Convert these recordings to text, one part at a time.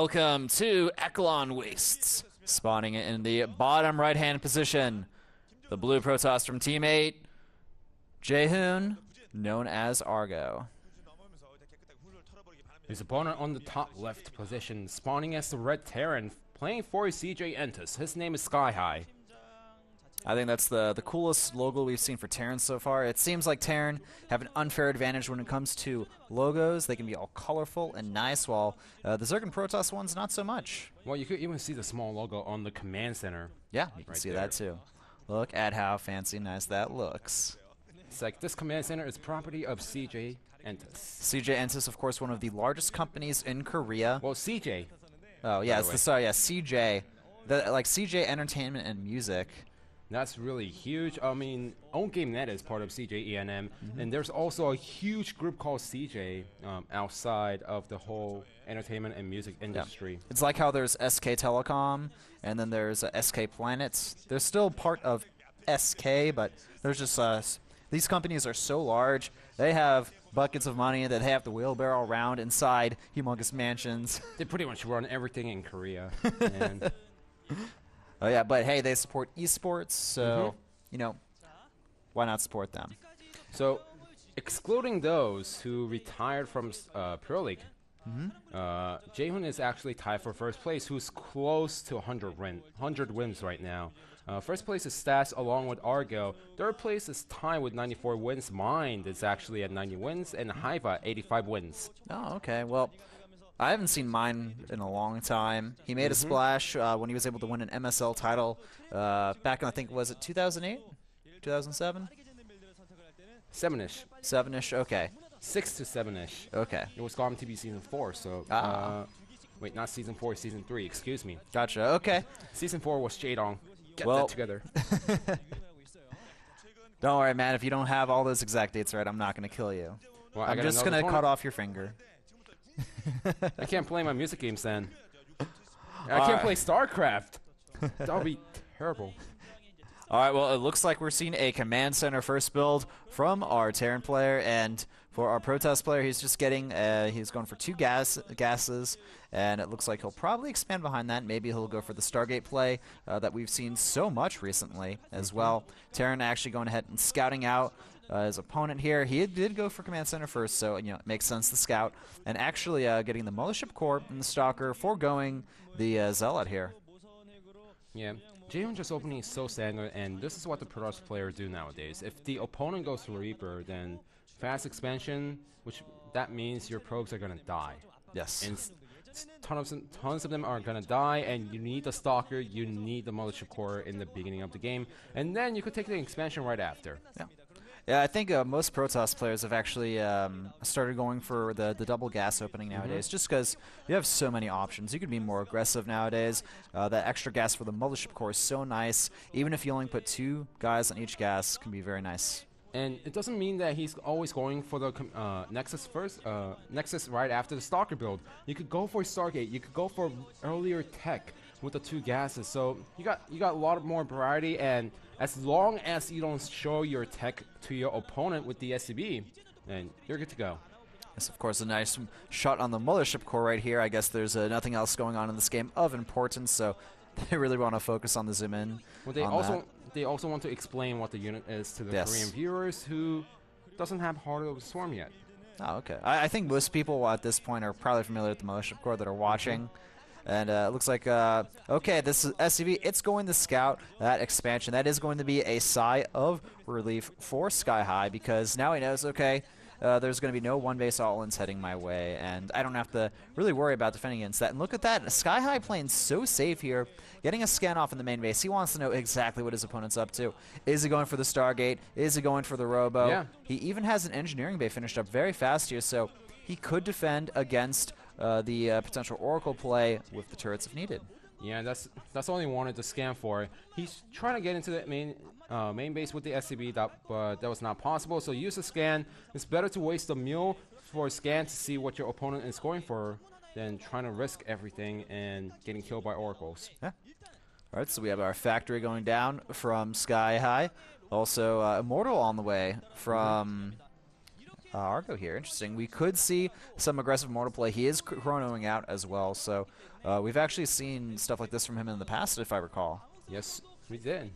Welcome to Akilon Wastes. Spawning in the bottom right-hand position, the blue Protoss from Team 8, Jaehoon, known as Argo. His opponent on the top left position, spawning as the red Terran, playing for CJ Entus. His name is Skyhigh. I think that's the coolest logo we've seen for Terran so far. It seems like Terran have an unfair advantage when it comes to logos. They can be all colorful and nice, while the Zerg Protoss ones not so much. Well, you could even see the small logo on the command center. Yeah, you can see that too. Look at how fancy nice that looks. It's like this command center is property of CJ Entus. CJ Entus, of course, one of the largest companies in Korea. Well, CJ. Oh yeah, it's CJ. Like CJ Entertainment and Music. That's really huge. I mean, Own Game Net is part of CJ ENM, and there's also a huge group called CJ outside of the whole entertainment and music industry. Yeah. It's like how there's SK Telecom, and then there's SK Planets. They're still part of SK, but there's just these companies are so large. They have buckets of money that they have to wheelbarrow around inside humongous mansions. They pretty much run everything in Korea. And oh yeah, but hey, they support esports, so you know, why not support them? So, excluding those who retired from Pro League, Jaehoon is actually tied for first place, who's close to 100 wins right now. First place is Stats along with Argo. Third place is tied with 94 wins. Mind is actually at 90 wins, and Haiva 85 wins. Oh, okay. Well, I haven't seen mine in a long time. He made a splash when he was able to win an MSL title back in, I think, was it 2008? 2007? 7-ish. 7-ish, okay. 6 to 7-ish. Okay. It was Gone TV Season 4, so... wait, not Season 4, Season 3, excuse me. Gotcha, okay. Season 4 was Jaedong. Get that together. Don't worry, man. If you don't have all those exact dates right, I'm not going to kill you. Well, I'm just going to cut off your finger. I can't play my music games then. I can't play Starcraft. That would be terrible. All right, well, it looks like we're seeing a command center first build from our Terran player, and for our Protoss player, he's just getting, he's going for 2 gases, and it looks like he'll probably expand behind that. Maybe he'll go for the Stargate play that we've seen so much recently as well. Terran actually going ahead and scouting out his opponent here. He did go for command center first, so you know it makes sense to scout, and actually getting the Mothership Core and the Stalker, foregoing the Zealot here. Yeah, Jaehoon just opening is so standard, and this is what the Protoss players do nowadays. If the opponent goes to Reaper, then fast expansion, which that means your probes are gonna die. Yes. And tons of them are gonna die, and you need the Stalker, you need the Mothership Core in the beginning of the game, and then you could take the expansion right after. Yeah. Yeah, I think most Protoss players have actually started going for the double gas opening nowadays, just because you have so many options. You can be more aggressive nowadays. That extra gas for the Mothership Core is so nice. Even if you only put 2 guys on each gas, can be very nice. And it doesn't mean that he's always going for the Nexus first, Nexus right after the Stalker build. You could go for Stargate, you could go for earlier tech with the 2 gases. So you got a lot more variety, and as long as you don't show your tech to your opponent with the SCB, then you're good to go. Yes, of course, a nice shot on the Mothership Core right here. I guess there's nothing else going on in this game of importance, so they really want to focus on the zoom in. Well, they also want to explain what the unit is to the Korean viewers who doesn't have Heart of the Swarm yet. Oh, okay. I think most people at this point are probably familiar with the Mothership Core that are watching. And it looks like, okay, this is SCV. It's going to scout that expansion. That is going to be a sigh of relief for Skyhigh, because now he knows, okay, there's going to be no one-base all-ins heading my way, and I don't have to really worry about defending against that. And look at that. Skyhigh playing so safe here, getting a scan off in the main base. He wants to know exactly what his opponent's up to. Is he going for the Stargate? Is he going for the Robo? Yeah. He even has an engineering bay finished up very fast here, so he could defend against the potential Oracle play with the turrets if needed. Yeah, that's all he wanted to scan for. He's trying to get into the main base with the SCB, but that was not possible. So use a scan. It's better to waste a mule for a scan to see what your opponent is going for than trying to risk everything and getting killed by oracles. Yeah. All right, so we have our factory going down from Skyhigh. Also, Immortal on the way from Argo here. Interesting. We could see some aggressive mortal play. He is chronoing out as well, so we've actually seen stuff like this from him in the past, if I recall. Yes, we did.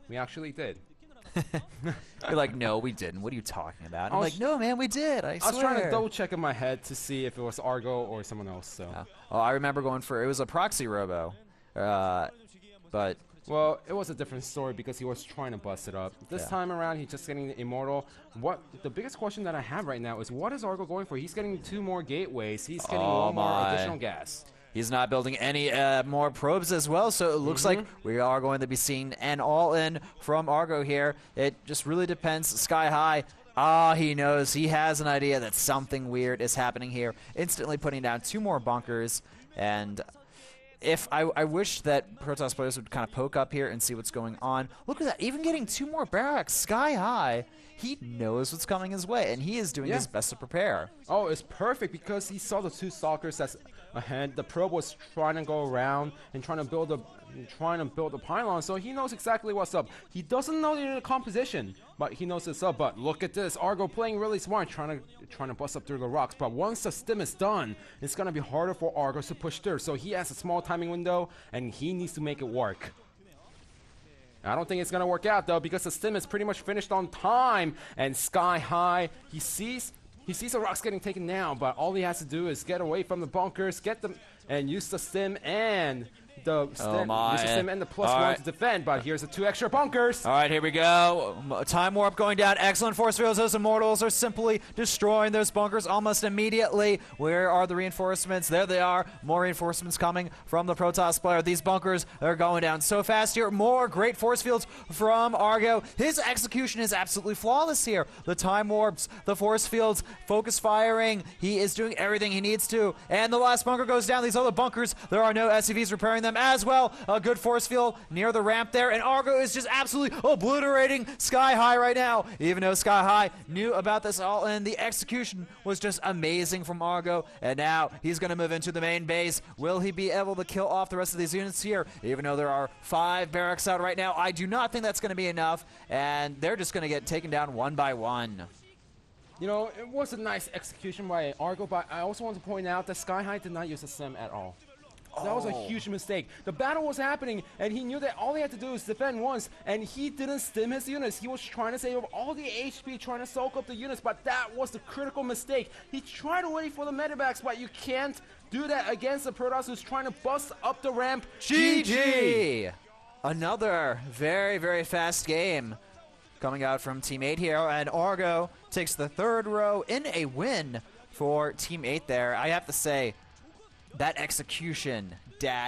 We actually did. You're like, no, we didn't. What are you talking about? I'm like, no, man, we did. I swear. was trying to double check in my head to see if it was Argo or someone else. So. Oh, I remember going for it was a proxy robo, but. Well, it was a different story because he was trying to bust it up. This time around, he's just getting the Immortal. The biggest question that I have right now is what is Argo going for? He's getting 2 more gateways. He's getting 1 more additional gas. He's not building any more probes as well, so it looks like we are going to be seeing an all-in from Argo here. It just really depends. Skyhigh, he knows. He has an idea that something weird is happening here. Instantly putting down 2 more bunkers, and I wish that Protoss players would kind of poke up here and see what's going on. Look at that, even getting 2 more barracks. Skyhigh, he knows what's coming his way, and he is doing his best to prepare. Oh, it's perfect because he saw the 2 stalkers that's ahead. The probe was trying to go around and trying to build a pylon, so he knows exactly what's up. He doesn't know the composition, but he knows it's up. But look at this, Argo playing really smart, trying to bust up through the rocks. But once the stim is done, it's gonna be harder for Argo to push through. So he has a small timing window, and he needs to make it work. I don't think it's gonna work out though because the stim is pretty much finished on time. And Skyhigh, he sees the rocks getting taken down, but all he has to do is get away from the bunkers, get them, and use the stim and the stim and the +1 to defend. But here's the 2 extra bunkers. All right, here we go. Time warp going down. Excellent force fields. Those Immortals are simply destroying those bunkers almost immediately. Where are the reinforcements? There they are. More reinforcements coming from the Protoss player. These bunkers are going down so fast here. More great force fields from Argo. His execution is absolutely flawless here. The time warps, the force fields, focus firing. He is doing everything he needs to. And the last bunker goes down. These other bunkers, there are no SCVs repairing them as well. A good force field near the ramp there, and Argo is just absolutely obliterating Skyhigh right now. Even though Skyhigh knew about this all in, the execution was just amazing from Argo, and now he's going to move into the main base. Will he be able to kill off the rest of these units here? Even though there are 5 barracks out right now, I do not think that's going to be enough, and they're just going to get taken down 1 by 1. You know, it was a nice execution by Argo, but I also want to point out that Skyhigh did not use a sim at all. That was a huge mistake. The battle was happening, and he knew that all he had to do is defend once, and he didn't stim his units. He was trying to save up all the HP, trying to soak up the units, but that was the critical mistake. He tried to wait for the medivacs, but you can't do that against the Protoss who's trying to bust up the ramp. GG! Another very, very fast game coming out from Team 8 here, and Argo takes the 3rd row in a win for Team 8 there. I have to say, that execution, the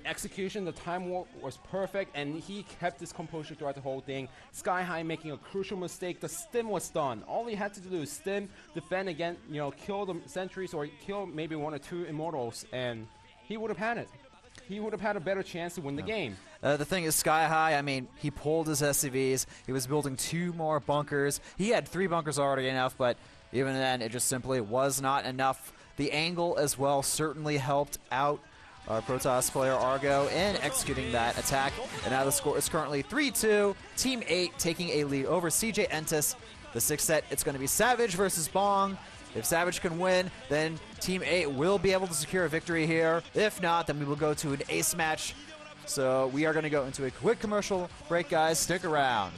execution, the time warp was perfect, and he kept his composure throughout the whole thing. Skyhigh making a crucial mistake. The stim was done. All he had to do is stim, defend again, you know, kill the sentries or kill maybe 1 or 2 Immortals, and he would have had it. He would have had a better chance to win the game. The thing is, Skyhigh, I mean, he pulled his SCVs. He was building 2 more bunkers. He had 3 bunkers already enough, but even then, it just simply was not enough. The angle as well certainly helped out our Protoss player Argo in executing that attack. And now the score is currently 3-2. Team 8 taking a lead over CJ Entis. The 6th set, it's going to be Savage versus Bong. If Savage can win, then Team 8 will be able to secure a victory here. If not, then we will go to an ace match. So we are going to go into a quick commercial break, guys. Stick around.